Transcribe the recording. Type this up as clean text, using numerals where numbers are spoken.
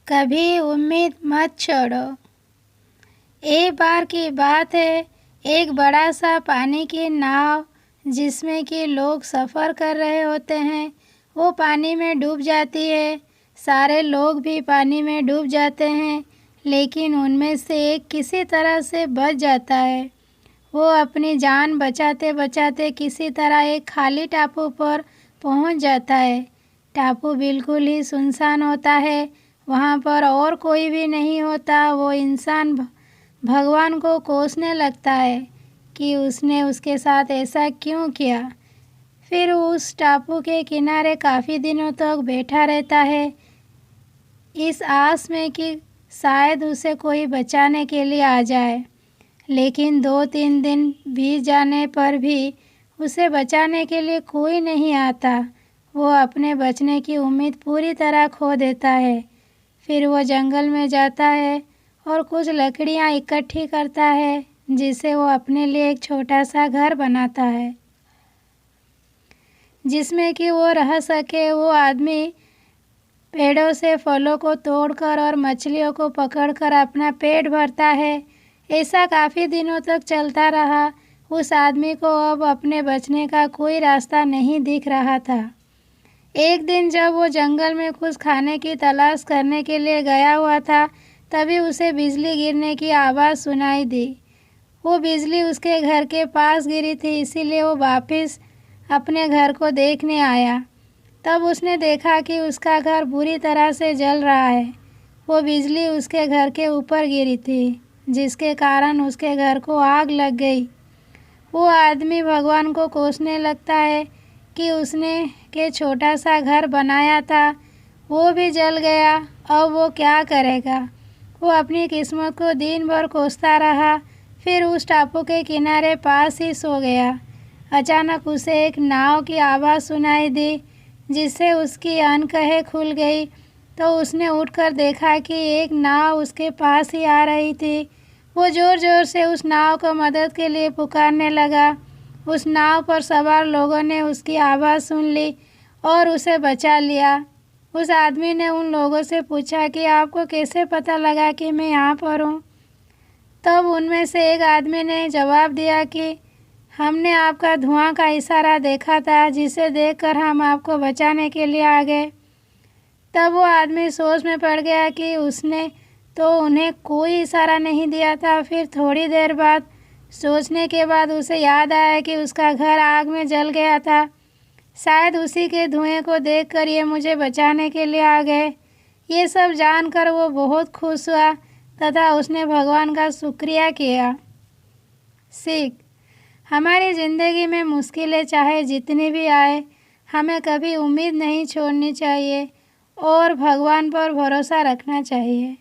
कभी उम्मीद मत छोड़ो। एक बार की बात है, एक बड़ा सा पानी की नाव जिसमें कि लोग सफ़र कर रहे होते हैं, वो पानी में डूब जाती है। सारे लोग भी पानी में डूब जाते हैं, लेकिन उनमें से एक किसी तरह से बच जाता है। वो अपनी जान बचाते बचाते किसी तरह एक खाली टापू पर पहुंच जाता है। टापू बिल्कुल ही सुनसान होता है, वहाँ पर और कोई भी नहीं होता। वो इंसान भगवान को कोसने लगता है कि उसने उसके साथ ऐसा क्यों किया। फिर उस टापू के किनारे काफ़ी दिनों तक बैठा रहता है, इस आस में कि शायद उसे कोई बचाने के लिए आ जाए। लेकिन 2-3 दिन बीत जाने पर भी उसे बचाने के लिए कोई नहीं आता। वो अपने बचने की उम्मीद पूरी तरह खो देता है। फिर वो जंगल में जाता है और कुछ लकड़ियाँ इकट्ठी करता है, जिसे वो अपने लिए एक छोटा सा घर बनाता है, जिसमें कि वो रह सके। वो आदमी पेड़ों से फलों को तोड़कर और मछलियों को पकड़कर अपना पेट भरता है। ऐसा काफ़ी दिनों तक चलता रहा। उस आदमी को अब अपने बचने का कोई रास्ता नहीं दिख रहा था। एक दिन जब वो जंगल में कुछ खाने की तलाश करने के लिए गया हुआ था, तभी उसे बिजली गिरने की आवाज़ सुनाई दी। वो बिजली उसके घर के पास गिरी थी, इसीलिए वो वापस अपने घर को देखने आया। तब उसने देखा कि उसका घर बुरी तरह से जल रहा है। वो बिजली उसके घर के ऊपर गिरी थी, जिसके कारण उसके घर को आग लग गई। वो आदमी भगवान को कोसने लगता है कि उसने के छोटा सा घर बनाया था, वो भी जल गया। अब वो क्या करेगा। वो अपनी किस्मत को दिन भर कोसता रहा। फिर उस टापू के किनारे पास ही सो गया। अचानक उसे एक नाव की आवाज़ सुनाई दी, जिससे उसकी अनकहे खुल गई। तो उसने उठकर देखा कि एक नाव उसके पास ही आ रही थी। वो ज़ोर ज़ोर से उस नाव को मदद के लिए पुकारने लगा। उस नाव पर सवार लोगों ने उसकी आवाज़ सुन ली और उसे बचा लिया। उस आदमी ने उन लोगों से पूछा कि आपको कैसे पता लगा कि मैं यहाँ पर हूँ। तब उनमें से एक आदमी ने जवाब दिया कि हमने आपका धुआं का इशारा देखा था, जिसे देखकर हम आपको बचाने के लिए आ गए। तब वो आदमी सोच में पड़ गया कि उसने तो उन्हें कोई इशारा नहीं दिया था। फिर थोड़ी देर बाद सोचने के बाद उसे याद आया कि उसका घर आग में जल गया था। शायद उसी के धुएं को देखकर ये मुझे बचाने के लिए आ गए। ये सब जानकर वो बहुत खुश हुआ तथा उसने भगवान का शुक्रिया किया। सीख: हमारी ज़िंदगी में मुश्किलें चाहे जितनी भी आए, हमें कभी उम्मीद नहीं छोड़नी चाहिए और भगवान पर भरोसा रखना चाहिए।